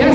10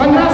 15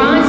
5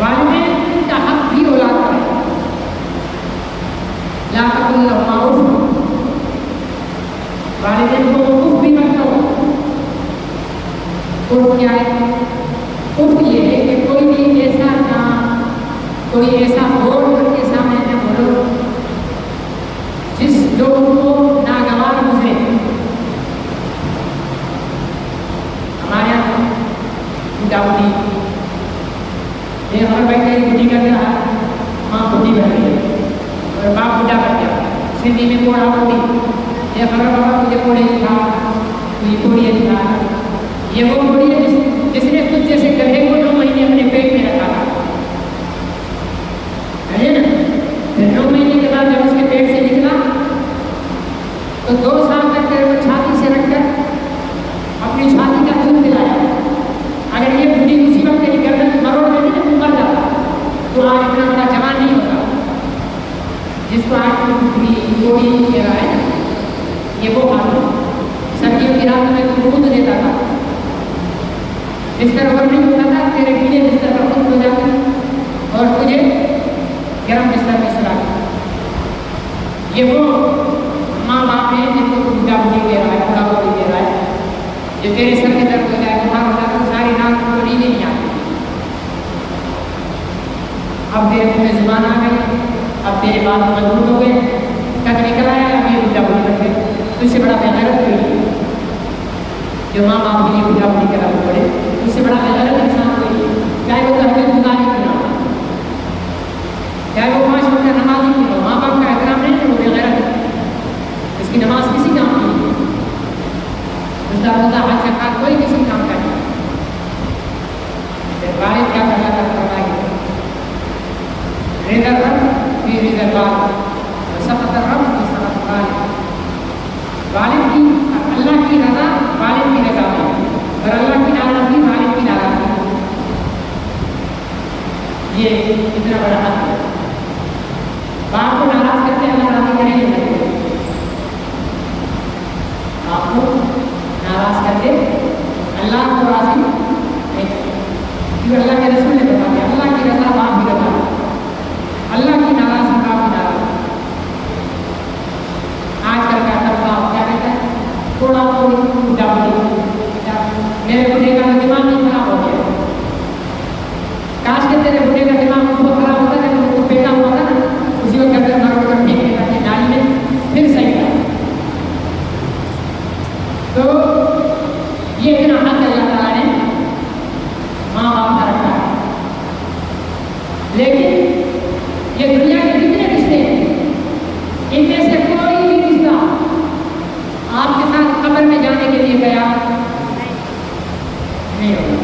والدین کا حق بھی اولاد پر ہے. لا تقل لهما اف، والدین کو اف بھی مت کرو. اف کیا ہے؟ اف یہ ہے کہ کوئی بھی ایسا کام، کوئی ایسا بول ان کے سامنے نہ بولو جس جو ان کو ناگوار گزرے. ہمارے یہاں داؤدی یہ ہمارے بھائی کہیں بڈھی کر رہا ہے، ماں بڈھی بن گئی اور باپ بڈھا بن گیا. سندھی میں کوڑا بوڑھی، یہ خبر بابا مجھے کوڑے تھا، یہ کوڑی تھا. یہ وہ کوڑی ہے جس نے خود جیسے گدھے کو 9 مہینے اپنے پیٹ میں رکھا تھا، ہے نا. پھر 9 مہینے کے بعد جب اس کے پیٹ سے نکلا تو 2 سال تک چھاتی سے رکھ کر اپنی چھاتی کا دودھ پلایا. اگر یہ بڈھی اسی وقت تیری گردن مروڑ دیتی تو مر جاتا، تو آج اتنا بڑا جوان نہیں ہوتا. جس کو آج کوڑی کہہ رہا ہے یہ وہ قانون سردیوں کی رات میں تو دودھ دیتا تھا، بستر اور نہیں ہوتا تھا، تیرے گیلے بستر پر خود ہو جاتے اور تجھے گرم بستر میں سلا. یہ وہ ماں باپ ہیں جن کو بڈھا بڈھی کہہ رہا ہے، بوڑھا بوڑھی کہہ رہا ہے، جو تیرے سر کے درد ہو جائے، بخار ہو جائے تو ساری رات کو نیند نہیں آتی. اب تیرے منہ میں زبان آ گئی، اب تیرے بال مضبوط ہو گئے، ٹک نکل آیا، اب یہ بڈھا بڈھی بن گئے. اس سے بڑا بےغیرت کوئی نہیں جو ماں باپ کے لیے بڈھا بڈھی کرنا پڑے. اس سے بڑا بےغیرت انسان کوئی نہیں، چاہے وہ تہجد گزاری کیوں نہ ہو، چاہے وہ 5 وقت نمازی کیوں نہ ہو. ماں باپ کا احترام نہیں تو وہ بےغیرت ہے. اس کی نماز کسی کام کی نہیں، اس کا روزہ حج زکات کوئی کسی کام کا نہیں. والد کیا کرنا کرنا ہے؟ رضا رب فی رضا الوالد، سخط رب فی سخط الوالد. والد کی اللہ کی رضا والد کی رضا ہے اور اللہ کی ناراضگی والد کی ناراضگی. یہ اتنا بڑا حق ہے. باپ کو ناراض کرتے ہیں اللہ راضی کریں نہیں کرتے. باپ کو ناراض کرتے اللہ کو راضی نہیں کرتے. کیونکہ اللہ کے رسول نے بتا دیا اللہ کی رضا باپ بھی رضا ہے، اللہ کی ناراضگی باپ کی ناراضگی. آج کل کا طبقہ کیا کہتا ہے؟ تھوڑا بڈھا بڈھی، میرے بڈھے کا دماغ نہیں خراب ہو گیا. کاش کہ تیرے بڈھے کا دماغ اس وقت خراب ہوتا ہے جب وہ پیدا ہوا تھا نا، اسی وقت اگر مروڑ کر پھینک دیتا کہ نالی میں پھر صحیح تھا. تو یہ اتنا حق اللہ تعالیٰ نے ماں باپ کا رکھا ہے. لیکن یہ دنیا کے کتنے رشتے ہیں، ان میں سے کوئی بھی رشتہ آپ کے ساتھ قبر میں جانے کے لیے تیار نہیں ہوگا.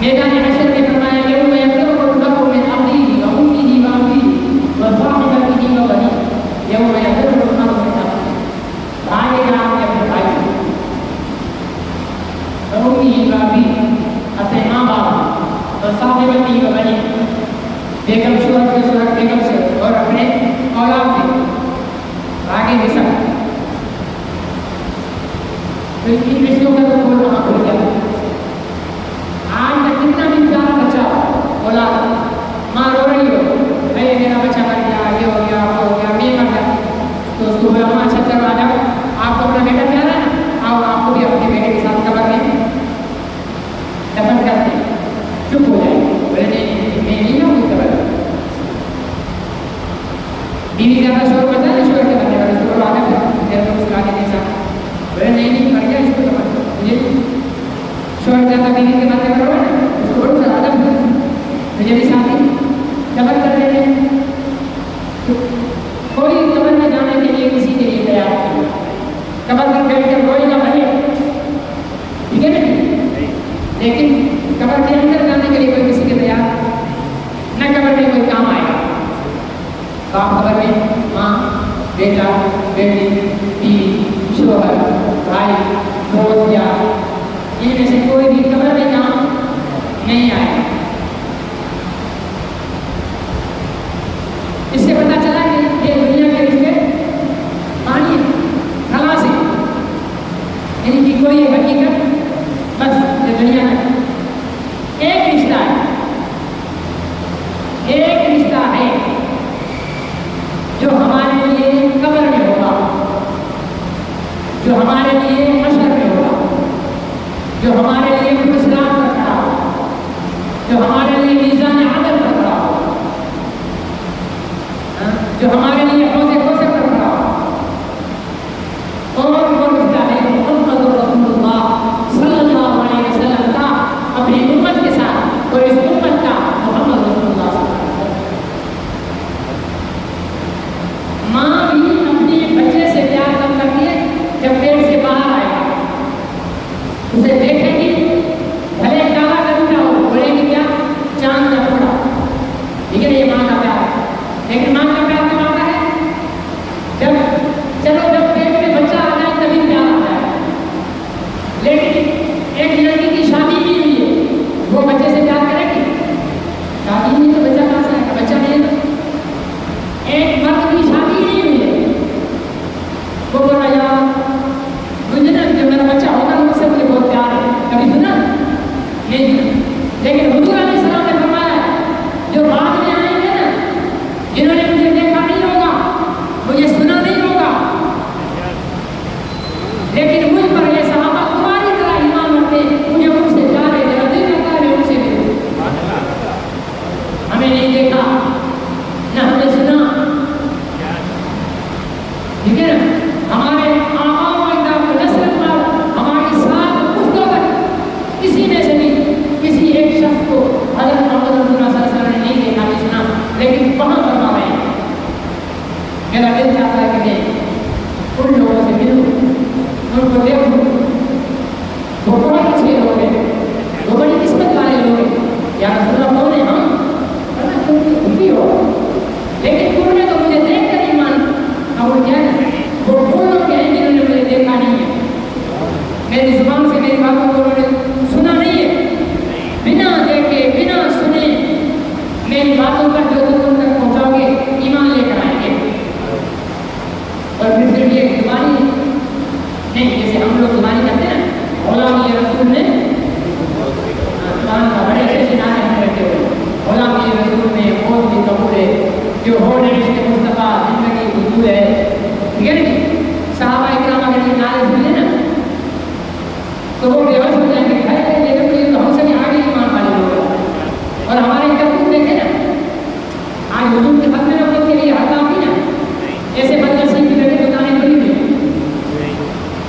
میدان حشر میں فرمایا یوم یفرق المرء من اخیہ وامہ وابیہ وصاحبتہ وبنیہ. یوم یفرق المرء من اخیہ، بھائی آپ کے اپنے بھائی، وامہ وابیہ اپنے ماں باپ، وصاحبتہ وبنیہ بیگم شوہر کے شوہر بیگم سے اور اپنے اولاد سے آگے بھی سب. تو ان رشتوں کا تو بول رہا بھول گیا. آج تک کتنا بھی پیارا بچہ اولاد ماں رو رہی ہو، بھائی میرا بچہ مر گیا، یہ ہو گیا، وہ ہو گیا، میں مر گیا، تو اس کو بولا ماں اچھا چلو آ جاؤ، آپ کو اپنا بیٹا پیارا ہے نا، آؤ آپ کو بھی اپنے بیٹے کے ساتھ قبر میں دفن کرتے. چپ ہو جائے، بولے نہیں میں نہیں ہوں قبر. بیوی زیادہ شور بتا ہے شور کے بننے والے شور آ گیا میرے کو اس کا آگے نہیں ساتھ. بولے نہیں مر گیا اس کو دفن. مجھے شور زیادہ بیوی کے بننے والے ہے نا، اس کو بڑھ سر آدم مجھے بھی ساتھی دفن کر لیتے ہیں. کوئی قبر میں جانے کے لیے کسی کے لیے تیار نہیں. قبر پر بیٹھ کر روئے گا بھلے، ٹھیک ہے نا، لیکن قبر کے اندر جانے کے لیے کوئی کسی کے تیار نہ. قبر میں کوئی کام آئے گا. باپ قبر میں ماں، بیٹا، بیٹی، بیوی، شوہر، بھائی، دوست یار، ان میں سے کوئی بھی قبر میں کام نہیں آئے گا. اس سے پتہ چلا کہ یہ دنیا کے رشتے پانی خلاص ہے، یعنی کہ کوئی حقیقت بس یہ دنیا میں ایک رشتہ ہے جو ہمارے لیے مسلام پر کھڑا ہو، جو ہمارے لیے میزان عدل پر کھڑا ہو، جو ہمارے لیے حوض کوثر پر کھڑا ہو، اور وہ رشتہ ہے محمد رسول اللہ صلی اللہ علیہ وسلم کا اپنی امت کے ساتھ، اور اس امت کا محمد رسول اللہ صلی اللہ علیہ وسلم۔ ماں بھی اپنے بچے سے پیار کب کرتی ہے؟ جب پیٹ سے باہر آئے گا، اسے دیکھے گی، بھلے کالا کرنا ہو، بولے گی کیا؟ چاند کا ٹکڑا۔ ٹھیک ہے، یہ ماں کا پیار ہے۔ لیکن ماں کا پیار کب آتا ہے؟ جب پیٹ میں بچہ آ جائے تبھی پیار آتا ہے۔ لیکن ایک لڑکی کی شادی نہیں ہوئی ہے، وہ بچے سے پیار کرے گی؟ شادی نہیں تو بچہ کہاں سے آئے گا؟ بچہ نہیں ہے۔ ایک مرد کی شادی نہیں ہوئی ہے، وہ بول رہا یار مجھے نا جب میرا بچہ ہوگا مجھ سے مجھے بہت پیار ہے، کبھی سنا نہیں سنا۔ لیکن حضور علیہ السلام نے فرمایا جو بعد میں آئیں گے نا، جنہوں نے مجھے دیکھا نہیں ہوگا، مجھے سنا نہیں ہوگا، لیکن مجھ پر یہ صحابہ تمہاری طرح ایمان رکھتے، مجھے مجھ سے پیار ہے، میرا دل کرتا ہے میں ان سے ملوں۔ ہمیں نہیں دیکھا نہ ہم نے سنا، ٹھیک ہے نا؟ ہمارے آباء و اجداد کو نسل پر ہماری سات پشتوں تک کسی میں سے بھی کسی ایک شخص کو حضرت محمد رسول اللہ صلی اللہ علیہ وسلم نے نہیں دیکھا نہیں سنا، لیکن وہاں فرما رہے ہیں میرا دل چاہتا ہے کہ میں ان لوگوں سے ملوں، ان کو دیکھوں، وہ بہت اچھے لوگ ہیں، وہ بڑی قسمت والے لوگ ہیں۔ یا رسول اللہ کون ہیں ہم؟ تم بھی ہو، لیکن تم نے تو مجھے دیکھ کر ایمان قبول کیا ہے۔ وہ لوگ ہیں جنہوں نے مجھے دیکھا نہیں ہے، میری زبان سے میری باتوں کو انہوں نے سنا نہیں ہے، بنا دیکھے بنا سنے میری باتوں کا جو تم ان تک پہنچاؤ گے ایمان لے کر آئیں گے۔ اور پھر صرف یہ زبانی نہیں، جیسے ہم لوگ زبانی کرتے ہیں نا، غلامی رسول نے زبان کا بڑے سے نعرے ہم رکھتے ہوئے، غلامی رسول میں موت بھی قبول ہے، جو ہو عشق مصطفیٰ زندگی حضور ہے۔ ٹھیک ہے نا؟ صحابہ اکرام اگر یہ نعرے سنے نا تو وہ بے ہوش ہو جائیں گے، لیکن یہ تو ہم سے بھی آگے ایمان والے لوگ ہیں۔ اور ہمارے کرتوت دیکھیں نا، آج حضور کے ختم نبوت کے لیے ہڑتال کی نا، ایسے بدنصیب کی بیٹے دکانیں کھلی ہوئی،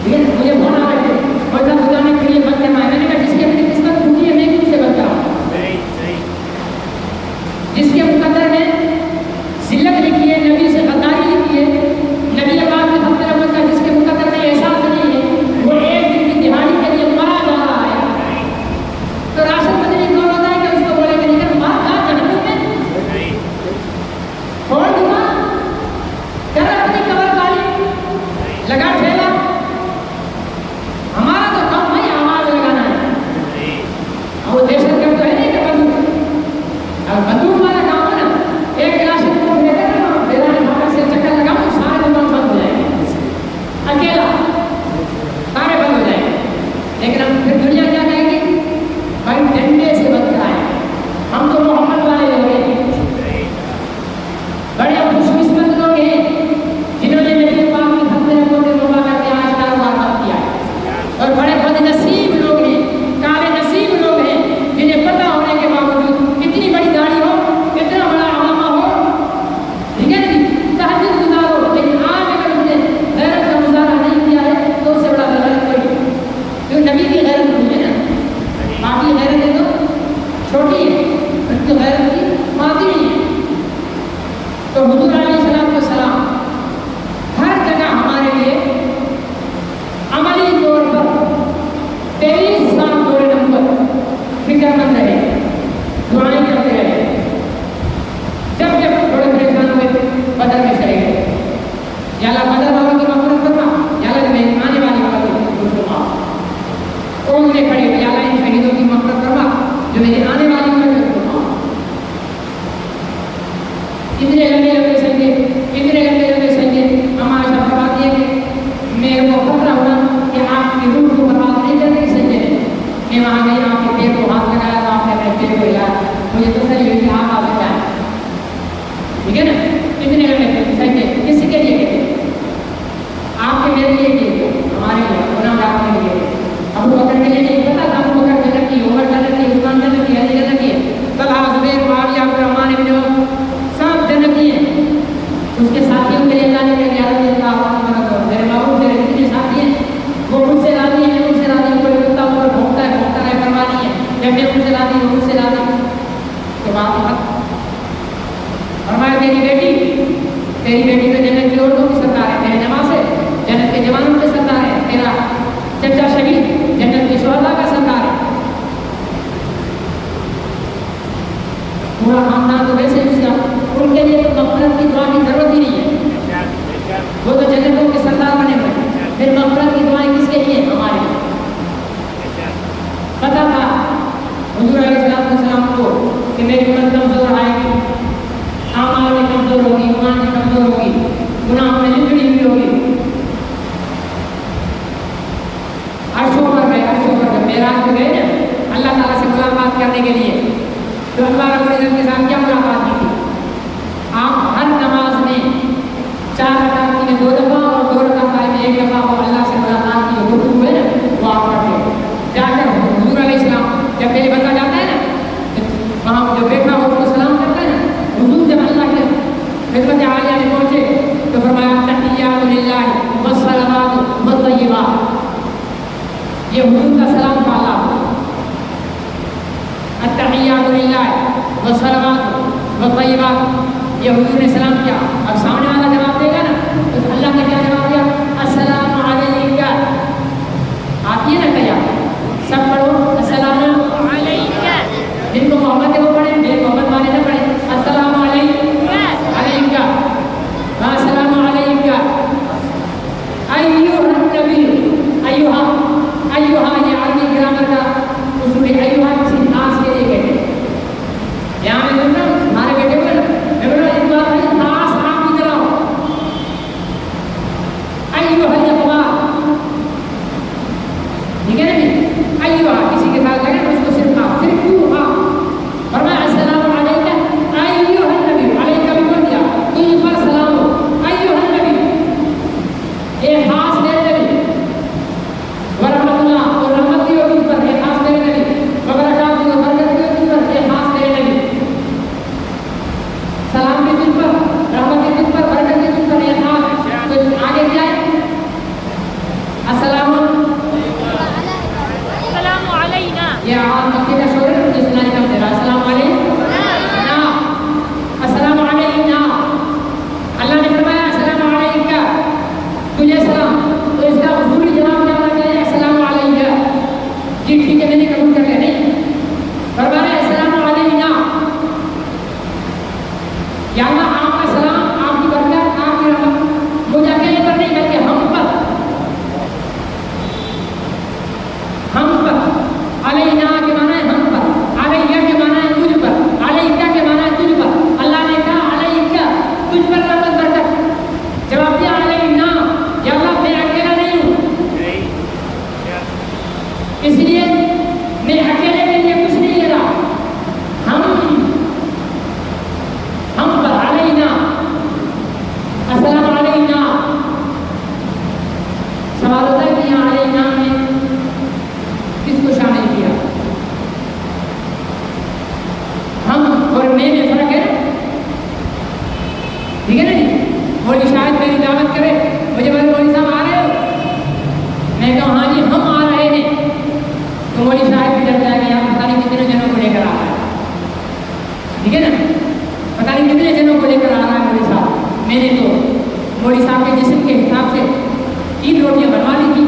ٹھیک ہے نا؟ مجھے فون آ رہے تھے اور دکانیں کھلی بند کرنا ہے، میں نے کہا جس کی اپنی قسمت پوچھی ہے میں کیوں سے بند کراؤں؟ جس کے مقدر میں ذلت لکھی ہے، نبی سے غداری لکھی ہے، نبی پاک کے ختم نبوت کا جس کے مقدر میں احساس نہیں ہے، وہ ایک دن کی دہاڑی کے لیے مرا جا رہا ہے، تو راشد بدنی کون ہوتا ہے کہ اس کو بولے کہ نہیں مار جا جہنم میں، کھول دکان کر اپنی قبر خالی، لگا ٹھیلا۔ ہمارا تو کم ہے آواز لگانا ہے، وہ دہشت گرد تو ہے نہیں کہ بندوق والا کام ہے نا، ایک گلاس کو لے کر بیرانی بھاگر سے چکر لگاؤ تو سارے دکان بند ہو جائیں گے، اکیلا سارے بند ہو جائیں گے۔ لیکن ہم پھر دنیا کیا کہیں گی؟ بھائی ڈنڈے سے بند کرائیں، ہم تو محمد والے لوگ ہیں، بڑے خوش قسمت لوگ ہیں جنہوں نے نبی پاک کی ختم نبوت کے موقع کر کے آج کاروبار بند کیا، اور بڑے بد نصیب لوگ ہیں، کالے نصیب لوگ ہیں جنہیں پتہ ہونے کے باوجود کتنی بڑی گاڑی ہو، کتنا بڑا علامہ ہو، ٹھیک ہے نا، تہجد گزار ہو، لیکن آج اگر اس نے غیرت کا مظاہرہ نہیں کیا ہے تو اس سے بڑا غیرت کوئی نہیں، کیوں نبی کی غیرت ہوئی ہے نا، باقی غیرتیں تو چھوٹی ہے، ان کی غیرت کی ماضی نہیں ہے۔ تو حضور علیہ السلام ہر جگہ ہمارے لیے عملی طور پر 23 سال دور نبوت فکر مند رہے، دعائیں کرتے رہے، جب تھوڑے پریشان ہوئے بدر میں چلے گئے، یا اللہ بدر والوں کی مغفرت کرنا، یا اللہ میں آنے والی مسلمان کون نے کھڑے ہوئے، یا اللہ ان شہیدوں کی مغفرت کرنا جو میری آنے والی مسلمان۔ اتنے لمبے سنگے ہم آج فرماتی ہے کہ میرے کو خطرہ ہوا کہ آپ کی روح کو برباد نہیں کر رہی سنجے نے، میں وہاں گئی، آپ کے پیر کو ہاتھ لگایا تو آپ نے اپنے پیر کو ہلایا، مجھے تسلی ہوئی کہ آپ آ سکتا ہے، ٹھیک ہے نا؟ اتنے لمبے سنگے کسی کے لیے کہتے آپ کے میرے لیے کہتے، ہمارے لیے گناہ گار کے لیے، ابو بکر کے لیے نہیں پتا تھا نہیں وہ مجھ سے زیادہ تو بات حق. فرمایا تیری بیٹی تو جنت کی عورتوں کی سردار ہے، تیرے جماعت سے جنت کے جوانوں کے سردار ہے، تیرا چچا شہید جنت کے شہداء کا سردار ہے. پورا خاندان تو ویسے ہی اس کا، ان کے لیے تو مغفرت کی دعا کی ضرورت ہی نہیں ہے، وہ تو جنتوں کے سردار بنے ہوئے. پھر مغفرت کی دعائیں کس کے لیے؟ ہمارے لیے. پتا تھا حضور علیہ السلام کو کہ میری امت کمزور آئے گی، اعمال میں کمزور ہوگی، ایمان میں کمزور ہوگی، گناہوں میں لکڑی ہوئی ہوگی. عرشوں پر گئے معراج پہ گئے نا اللہ تعالیٰ سے ملاقات کرنے کے لیے. تو اللہ رب العزت کے ساتھ کیا ملاقات کی تھی؟ آپ ہر نماز میں 4 رکعت میں 2 دفعہ اور 2 رکعت میں 1 دفعہ وہ اللہ سے ملاقات کی گفتگو ہوئے نا وہ آپ پڑھتے جا کر. حضور علیہ السلام جب پہلے بندہ جاتا ہے نا وہاں جو بیٹھا ہو اس کو سلام کرتا ہے نا، حضور جب اللہ کے خدمت عالیہ میں پہنچے تو فرمایا تحیات للہ والصلوات والطیبات. یہ حضور کا سلام تھا. اللہ التحیات للہ والصلوات والطیبات یہ حضور نے سلام کیا. اب سامنے والا جواب دے گا نا تو اللہ نے کیا جواب دیا؟ السلام علیک. آتی ہے نا کیا سب پڑھو السلام علیک. جن کو محبت ہے وہ پڑھیں، بے محبت والے نہ پڑھیں. السلام علیک علیک السلام علیک ایھا النبی. ایھا یہ عربی گرامر کا اصول ہے. ایھا کسی خاص کے لیے کہتے ہیں. یہاں میں بول رہا ہوں ہمارے بیٹے کو میں بول رہا ہوں اس بات ہے خاص آپ کی طرح ہو. ایھا الاخوان ٹھیک ہے نا جی. ایھا کسی کے ساتھ لگے اس کو صرف آپ صرف تو آپ فرمایا السلام علیک ایھا النبی. علیک بھی بول دیا تجھ پر سلام ہو. ایھا النبی یہ خاص میرے نبی ورحمۃ اللہ اور رحمت بھی ہوگی پر یہ خاص میرے نبی وبرکات بھی اور برکت بھی ہوگی پر یہ خاص میرے نبی. سلام بھی تجھ پر، رحمت بھی تجھ پر، برکت بھی تجھ پر، یہ خاص. تو آگے کیا ہے؟ السلام علینا. یہ عام مکے کا شور ہے جو سنائی کم دے رہا. السلام علینا السلام علینا. اللہ نے فرمایا السلام علیکہ تجھے سلام. تو اس کا اصولی جواب کیا ہونا چاہیے؟ السلام علیکہ. جی ٹھیک ہے میں نے قبول کر لیا. نہیں فرمایا السلام علینا. یا اللہ آپ کا سلام، آپ کی برکت، آپ کی رحمت مجھے اکیلے پر نہیں بلکہ ہم پر. ہم پر علینا کے معنی ہے ہم پر، علیہ کے معنی ہے تجھ پر، علیکہ کے معنی ہے تجھ پر. اللہ نے کہا علیکہ تجھ پر رحمت برکت. جواب دیا علینا. یا اللہ میں اکیلا نہیں ہوں اس لیے میں اکیلے کے لیے کچھ نہیں لے رہا. ہم پر علینا السلام علینا. سوال ہوتا ہے کہ یہاں علینا میں کس کو شامل کیا؟ ہم اور میں فرق ہے ٹھیک ہے نا جی. مولوی شاید میری دعوت کرے مجھے بولے مولوی صاحب آ رہے ہو، میں کہوں ہاں جی ہم آ رہے ہیں تو مولوی صاحب بھی ڈر جائے گا یہاں پتہ نہیں کتنے جنوں کو لے کر آ رہا ہے. ٹھیک ہے نا پتہ نہیں کتنے جنوں کو لے کر آ رہا ہے مولوی صاحب. میں نے تو مولوی صاحب کے جسم کے حساب سے 3 روٹیاں بنوا لی تھی.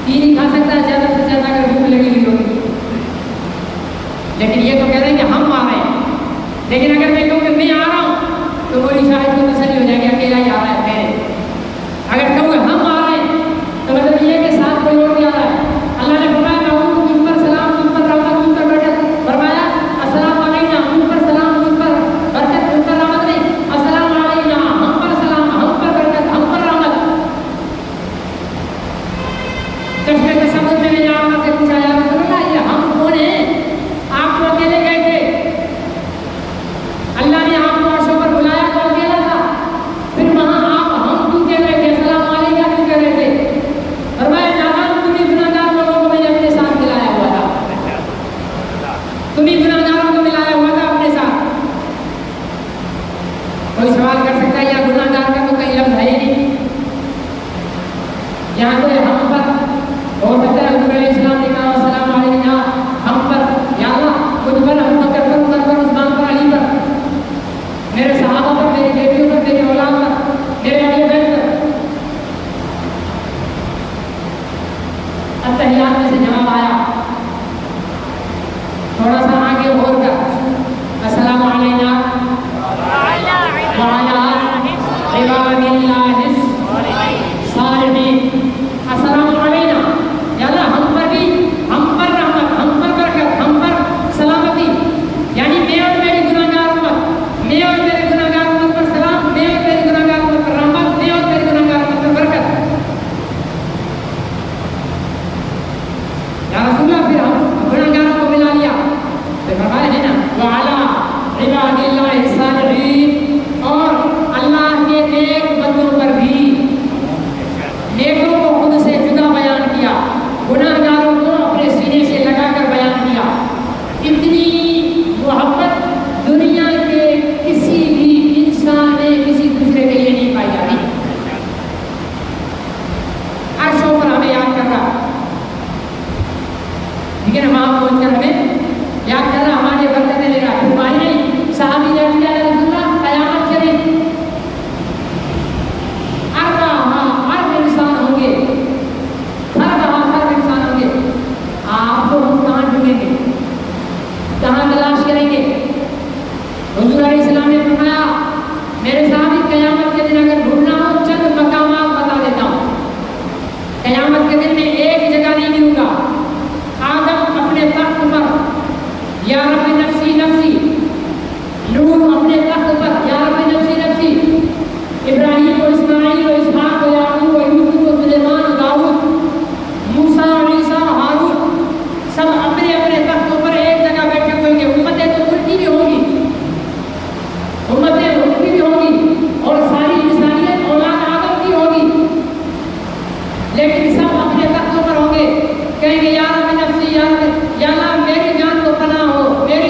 3 ہی کھا سکتا ہے زیادہ سے زیادہ اگر بھوک لگی ہوئی ہوگی. لیکن یہ تو کہہ رہے ہیں کہ ہم آ رہے ہیں. لیکن اگر میں کہوں کہ میں آ رہا ہوں تو مولوی صاحب کو تسلی ہو جائے گی اکیلا ہی آ رہا ہے میرے. اگر کہوں کہ ہم آ رہے ہیں تو مطلب یہ کہ ساتھ کوئی اور بھی آ رہا ہے. اللہ نے فرمایا تم پر سلام، تم پر رحمت، تم پر برکت. فرمایا السلام علینا تم پر سلام، تم پر برکت، تم پر رحمت نہیں. السلام علینا ہم پر سلام، ہم پر برکت، ہم پر رحمت. چشمے کے سمجھ میں نے آپ سے پوچھا یا رسول اللہ یہ ہم کون ہیں؟ آپ تو اکیلے گئے تھے. اللہ نے آپ کو عرشوں پر بلایا تو اکیلا تھا. پھر وہاں آپ ہم کیوں کہہ رہے تھے؟ السلام علیکم کیوں کہہ رہے تھے؟ فرمایا جانب تمہیں گناہگار لوگوں کو میں نے اپنے ساتھ ملایا ہوا تھا. تمہیں گناہگاروں کو ملایا ہوا تھا اپنے ساتھ. کوئی سوال کر سکتا ہے یا گناہگار کا تو کہیں لفظ ہے ہی نہیں. یہاں تو ہم پر ہو سکتا ہے حضور علیہ السلام نے کہا السلام علینا ہم پر. یا اللہ چلیں گے. حضور علیہ السلام نے فرمایا میرے صحابی قیامت کے دن اگر ڈھونڈنا ہو چند مقامات بتا دیتا ہوں. قیامت کے دن میں ایک جگہ نہیں ملوں گا. آدم اپنے تخت پر یا رب نفسی نفسی، نوح اپنے تخت پر یا رب نفسی نفسی، ابراہیم و اسماعیل و اسحاق و یعقوب و یوسف و سلیمان و داؤد، موسیٰ و عیسیٰ و ہارون، سب اپنے اپنے تختوں پر ایک جگہ بیٹھے ہوئیں گے. امتیں تو ان کی بھی ہوگی، امتیں ان کی بھی ہوگی اور ساری انسانیت اولاد آدم کی ہوگی، لیکن سب اپنے تختوں پر ہوں گے. کہیں گے یا رب نفسی یا اللہ میری جان کو پناہ ہو، میری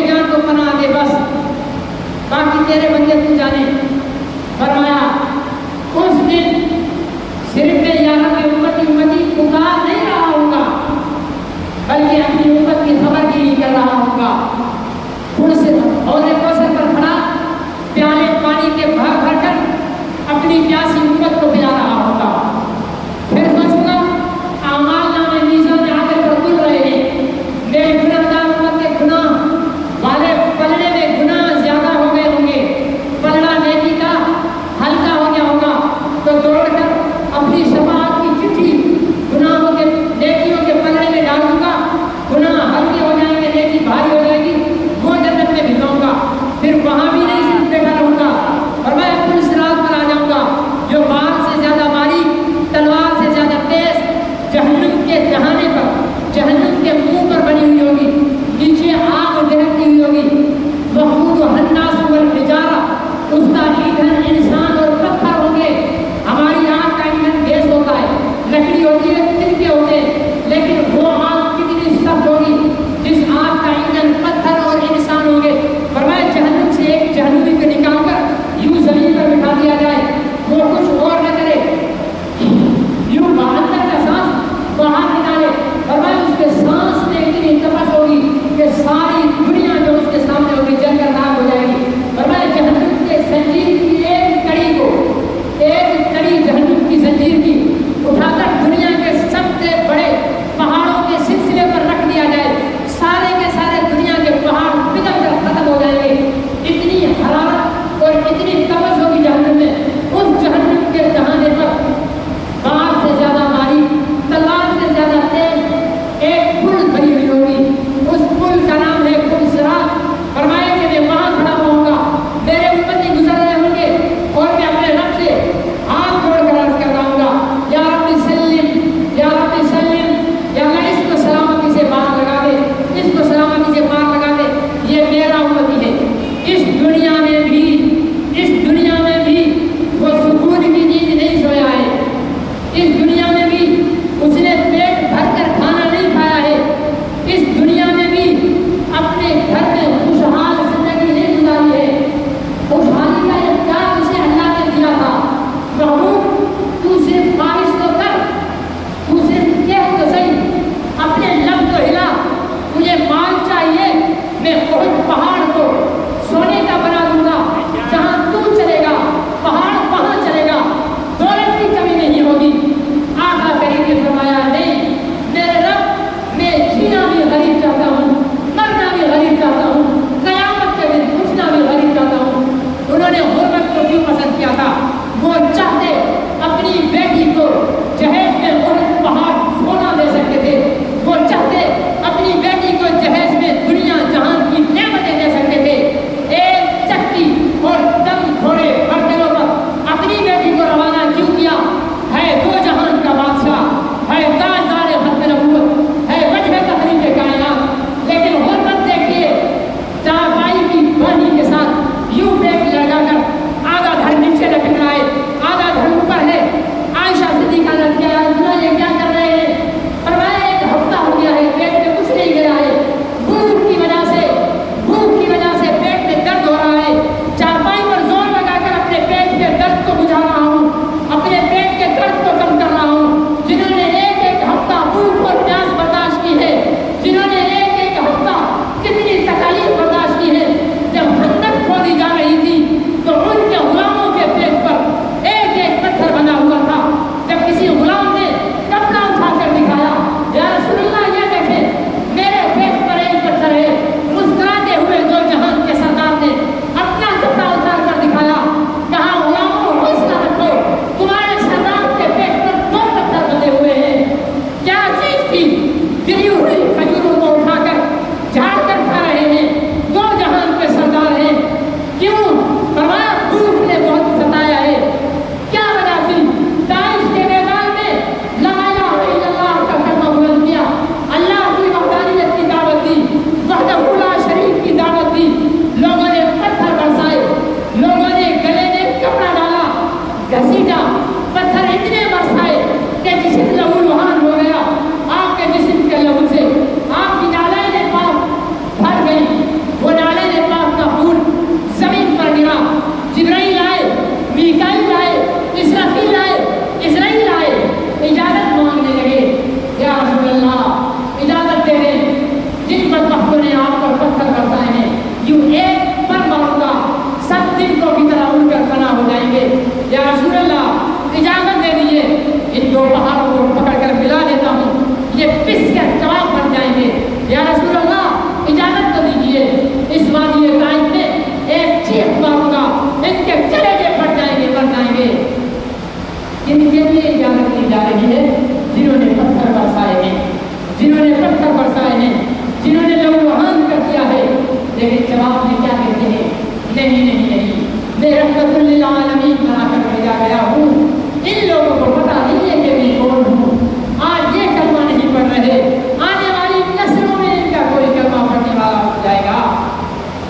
لیکن جواب میں کیا کہتے ہیں؟ نہیں نہیں نہیں، میں رحمت للعالمین بنا کر بھیجا گیا ہوں، ان لوگوں کو پتہ نہیں ہے کہ میں کون ہوں، آج یہ کلمہ نہیں پڑھ رہے، آنے والی نسلوں میں ان کا کوئی کلمہ پڑھنے والا ہو جائے گا۔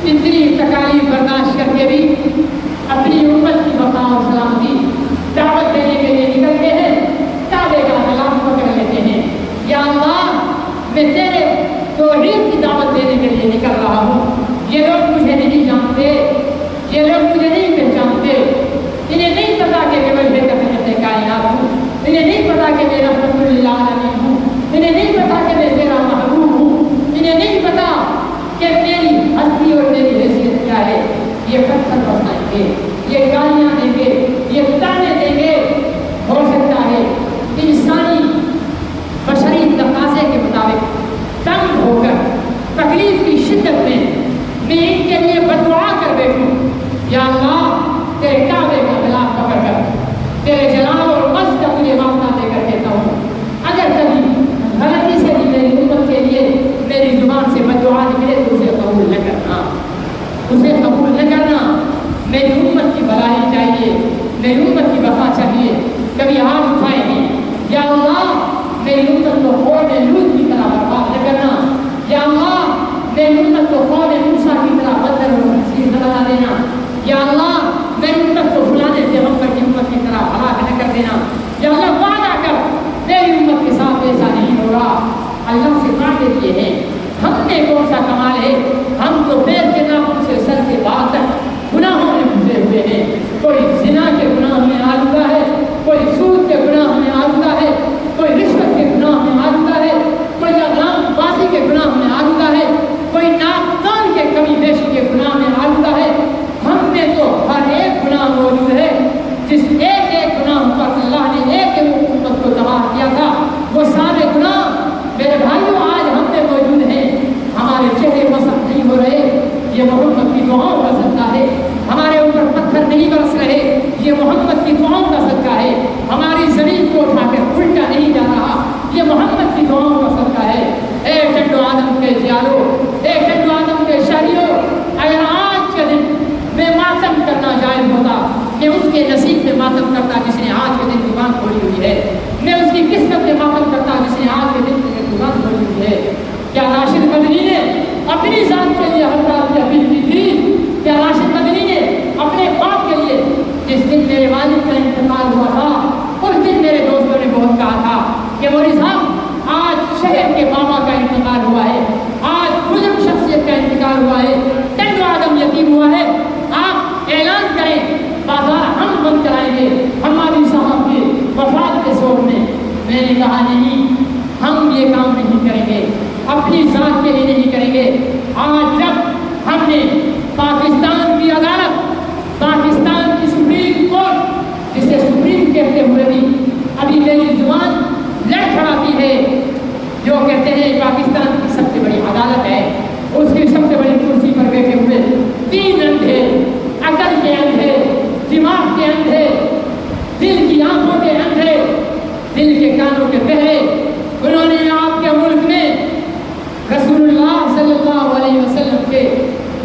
اتنی تکالیف برداشت کر کے بھی اپنی امت کی بقا و سلامتی دعوت دینے کے لیے نکلتے ہیں، کعبے کا غلاف پکڑ لیتے ہیں، یا اللہ میں تیرے توحید کی دعوت دینے کے لیے نکل رہا ہوں، یہ لوگ مجھے نہیں جانتے، یہ لوگ مجھے نہیں پہچانتے، انہیں نہیں پتا کہ میں وجہ کائنات ہوں، انہیں نہیں پتا کہ میں رحمت للعالمین ہوں، انہیں نہیں پتا کہ میں تیرا محبوب ہوں، انہیں نہیں پتا کہ میری ہستی اور میری حیثیت کیا ہے۔ یہ پتھر برسائیں گے، یہ گالیاں دیں گے، یہ تانے دیں گے، ہو سکتا ہے انسانی بشری تقاضے کے مطابق تنگ ہو کر تکلیف کی شدت میں ان کے لیے بددعا کر بیٹھوں، یا اللہ تیرے کعبے کا غلاف پکڑ کر تیرے جلال اور مجد کا تجھے واسطہ دے کر کہتا ہوں، اگر کبھی غلطی سے بھی میری امت کے لیے میری زبان سے بددعا نکلے تو اسے قبول نہ کرنا، اسے قبول نہ کرنا۔ میری امت کی بھلائی چاہیے، میری امت کی وفا چاہیے، کبھی ہاتھ اٹھائے ہیں، یا اللہ میری امت کو قوم لوط کی طرح برباد نہ کرنا، یا اللہ میری امت کو قوم موسیٰ کی طرح بدر و تقسیم نہ بنا دینا، یا اللہ میری امت کو فلانے پیغمبر کی امت کی طرح ہلاک نہ کر دینا، یا اللہ وعدہ کر میری امت کے ساتھ ایسا نہیں ہوگا۔ اللہ سے وعدے کیے ہیں، ہم نے کون سا کمال ہے، ہم تو پیر کے ناخن سے سر کے بال تک گناہوں میں گھسے ہوئے ہیں، کوئی زنا کے گناہ میں آلودہ ہے، کوئی سود کے گناہ میں آلودہ ہے، کوئی رشوت کے گناہ میں آلودہ ہے، کوئی اغرام بازی کے گناہ میں آلودہ ہے، کوئی ناپتان کے کمی بیشی کے گناہ میں آلودہ ہے۔ ہم میں تو ہر ایک گناہ موجود ہے، جس ایک ایک گناہ پر اللہ نے ایک ایک امت کو تباہ کیا تھا، وہ سارے گناہ میرے بھائیوں آج ہم میں موجود ہیں۔ ہمارے چہرے مسخ نہیں ہو رہے، یہ محمد کی دعاؤں کا صدقہ ہے، ہمارے اوپر پتھر نہیں برس رہے، یہ محمد کی دعاؤں کا صدقہ ہے، ہماری زمین کو اٹھا کر الٹا نہیں جا رہا، یہ محمد کی دعاؤں کا صدقہ ہے۔ اے چنڈو آدم کے جیالو، اے چنڈو آدم کے شہریوں، اگر آج کے دن میں ماتم کرنا جائز ہوتا، میں اس کے نصیب میں ماتم کرتا جس نے آج کے دن دکان کھولی ہوئی ہے، میں اس کی قسمت میں ماتم کرتا جس نے آج کے دن دکان کھولی ہوئی ہے۔ کیا راشد مدنی نے اپنی ذات کے لیے ہڑتال کی اپیل کی تھی؟ کیا راشد مدنی نے اپنے باپ کے لیے، جس دن میرے والد کا انتقال ہوا تھا اس دن میرے دوستوں نے بہت کہا تھا کہ مولوی صاحب آج شہر کے ماما کا انتقال ہوا ہے، آج بزرگ شخصیت کا انتقال ہوا ہے، ٹنڈو آدم یتیم ہوا ہے، آپ اعلان کریں بازار ہم بند کرائیں گے ہماری صاحب کے وفات کے سور میں۔ میں نے کہا نہیں، ہم یہ کام نہیں کریں گے، اپنی ذات کے لیے نہیں کریں گے۔ آج جب ہم نے پاکستان کی عدالت، پاکستان کی سپریم کورٹ، جسے سپریم کہتے ہوئے بھی ابھی میری زبان لڑکھڑاتی ہے، جو کہتے ہیں پاکستان کی سب سے بڑی عدالت ہے، اس کی سب سے بڑی کرسی پر بیٹھے ہوئے تین اندھے، عقل کے اندھے، دماغ کے اندھے، دل کی آنکھوں کے اندھے، دل کے کانوں کے بہرے، انہوں نے آپ کے ملک میں رسول اللہ صلی اللہ علیہ وسلم کے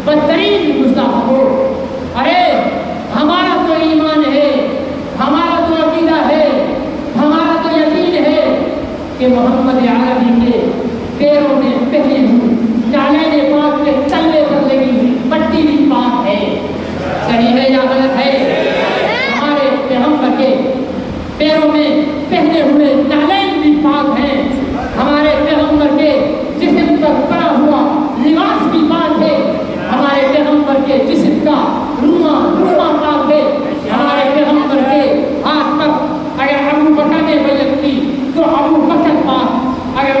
بدترین گستاخوں، ارے ہمارا تو ایمان ہے، ہمارا تو عقیدہ ہے، ہمارا تو یقین ہے کہ محمد عربی کے پیروں میں پہنے ہوئے نعلین پاک کے تلے پر لگی ہوئی پٹی بھی پاک ہے۔ صحیح ہے یا غلط ہے؟ ہمارے پیغمبر کے پیروں میں پہنے ہوئے نعلین بھی پاک ہیں، ہمارے پیغمبر کے جسم پر پڑا ہوا لباس بھی پاک ہے، ہمارے پیغمبر کے جسم کا روما پاک ہے، ہمارے پیغمبر کے ہاتھ پر اگر ابو بکر نے بیعت کی تو ابو بکر پاک، اگر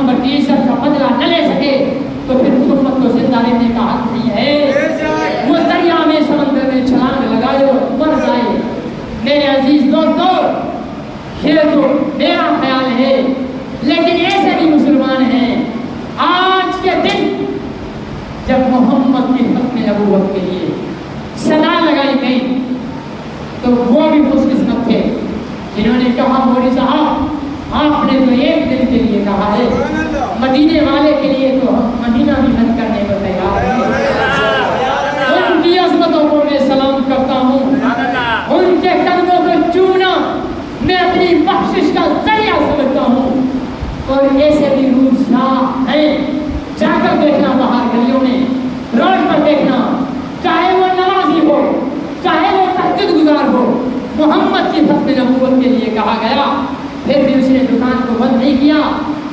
پیغمبر کی عزت کا بدلہ نہ لے سکے تو پھر اس امت کو زندہ رہنے کا حق نہیں ہے. وہ دریا میں سمندر میں چھلانگ لگائے اور مر جائے. میرے عزیز دوستو یہ تو میرا خیال ہے، لیکن ایسے بھی مسلمان ہیں آج کے دن جب محمد کی ختم نبوت کے لیے صدا لگائی گئی تو وہ بھی خوش قسمت تھے جنہوں نے کہا مولوی صاحب آپ نے تو ایک دن کے لیے کہا ہے، مدینے والے کے لیے تو ہم مدینہ بھی بند کرنے کو تیار ہیں. ان کی عظمتوں کو میں سلام کرتا ہوں، ان کے قدموں کو چومنا میں اپنی بخشش کا ذریعہ سمجھتا ہوں. اور ایسے بھی روزگار ہیں، جا کر دیکھنا باہر گلیوں میں، روڈ پر دیکھنا، چاہے وہ نمازی ہو چاہے وہ تہجد گزار ہو، محمد کی ختم نبوت کے لیے کہا گیا پھر بھی اس نے دکان کو بند نہیں کیا.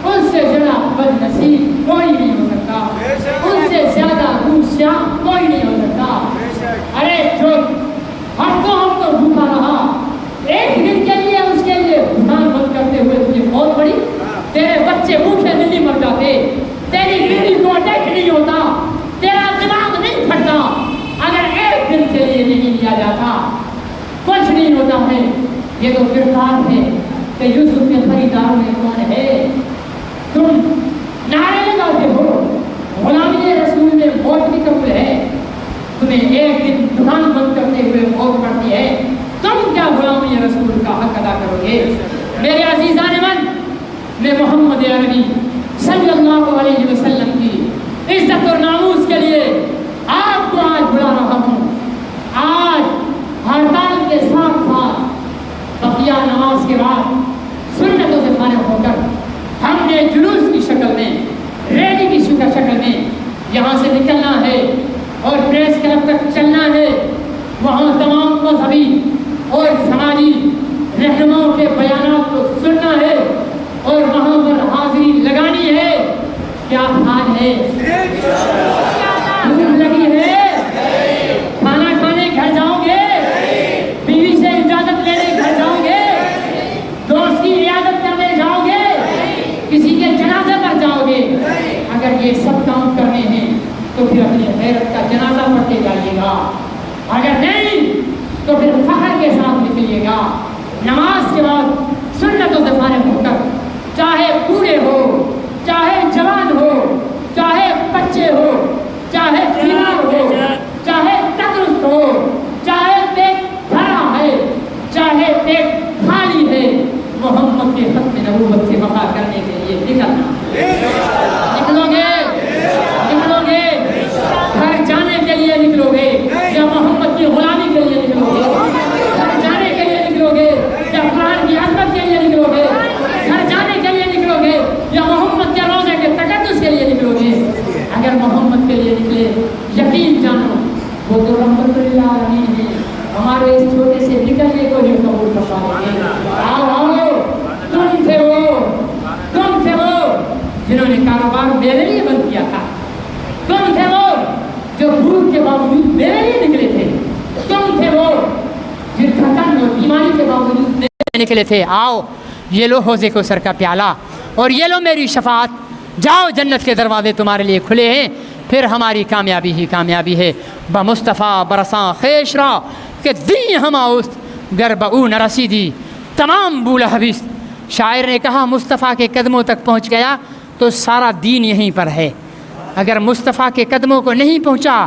ان سے زیادہ بد نصیب کوئی نہیں ہو سکتا، ان سے زیادہ روسیا کوئی نہیں ہو سکتا. ارے جو ہفتوں بھوکا رہا، ایک دن کے لیے اس کے لیے دکان بند کرتے ہوئے تجھے بہت بڑی، تیرے بچے بھوکے نہیں مر جاتے، تیری بیوی کو اٹیک نہیں ہوتا، تیرا دماغ نہیں پھٹتا اگر ایک دن کے لیے نہیں لیا جاتا. کچھ نہیں ہوتا ہے. یہ تو گرفتار ہے کہ یوسف کے خریدار میں کون ہے. تم نعرے لگاتے ہو غلامی رسول میں موت بھی قبول ہے، تمہیں ایک دن دکان بند کرتے ہوئے موت پڑتی ہے، تم کیا غلامی رسول کا حق ادا کرو گے؟ میرے عزیزان من، میں محمد عربی صلی اللہ علیہ وسلم کی عزت اور ناموس کے لیے آپ کو آج بلا رہا ہوں. آج ہڑتال کے ساتھ ساتھ بقیہ نماز کے بعد سنتوں سے فارغ ہو کر ہم نے جلوس کی شکل میں، ریلی کی شکل میں یہاں سے نکلنا ہے اور پریس کلب تک چلنا ہے. وہاں تمام مذہبی اور سماجی رہنماؤں کے بیانات کو سننا ہے اور وہاں پر حاضری لگانی ہے. کیا حال ہے؟ بھوک لگی ہے؟ کھانا کھانے گھر جاؤ گے؟ بیوی سے اجازت لینے گھر جاؤ گے؟ دوست کی عیادت کرنے جاؤ گے؟ کسی کے جنازے پر جاؤ گے؟ اگر یہ سب کام کرنے ہیں تو پھر اپنی غیرت کا جنازہ پڑھتے جائیے گا، اگر نہیں تو پھر فخر کے ساتھ نکلیے گا. نماز کے بعد سنتوں سے فارغ ہو کر چاہے بوڑھے ہو، چاہے جوان ہو، چاہے بچے ہو، چاہے بیمار ہو، چاہے تندرست ہو، چاہے پیٹ بھرا ہے، چاہے پیٹ خالی ہے، محمد کے ختم نبوت سے وفا کرنے کے لیے نکلنا. نکلو گے گھر جانے کے لیے نکلو گے یا محمد کی غلامی کے لیے نکلو گے؟ گھر جانے کے لیے نکلو گے یا قرآن کی عظمت کے لیے نکلو گے؟ گھر جانے کے لیے نکلو گے یا محمد کے روزے کے تقدس کے لیے نکلو گے؟ اگر محمد کے لیے نکلے یقین جانو وہ تو رحمت للعالمین ہے، ہمارے اس چھوٹے سے نکلنے کو ہی قبول فرما لیں گے. آؤ تم تھے وہ جنہوں نے کاروبار میرے لیے بند کیا تھا، تم تھے وہ جو بھوک کے باوجود میرے لیے نکلے تھے، تم تھے وہ جن تھکن اور بیماری کے باوجود نکلے تھے. آؤ یہ لو حوض کوثر کا پیالہ اور یہ لو میری شفاعت، جاؤ جنت کے دروازے تمہارے لیے کھلے ہیں. پھر ہماری کامیابی ہی کامیابی ہے. بمصطفیٰ برساں خیش را کہ دی ہما است گر بہو نہ رسیدی تمام بولہ حبیث. شاعر نے کہا مصطفیٰ کے قدموں تک پہنچ گیا تو سارا دین یہیں پر ہے. اگر مصطفیٰ کے قدموں کو نہیں پہنچا،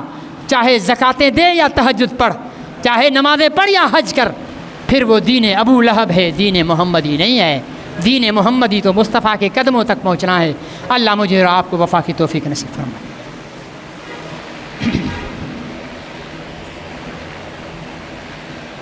چاہے زکاتیں دے یا تہجد پڑھ، چاہے نمازیں پڑھ یا حج کر، پھر وہ دین ابو لہب ہے، دین محمدی نہیں ہے. دین محمدی تو مصطفیٰ کے قدموں تک پہنچنا ہے. اللہ مجھے اور آپ کو وفا کی توفیق نصیب فرمائے.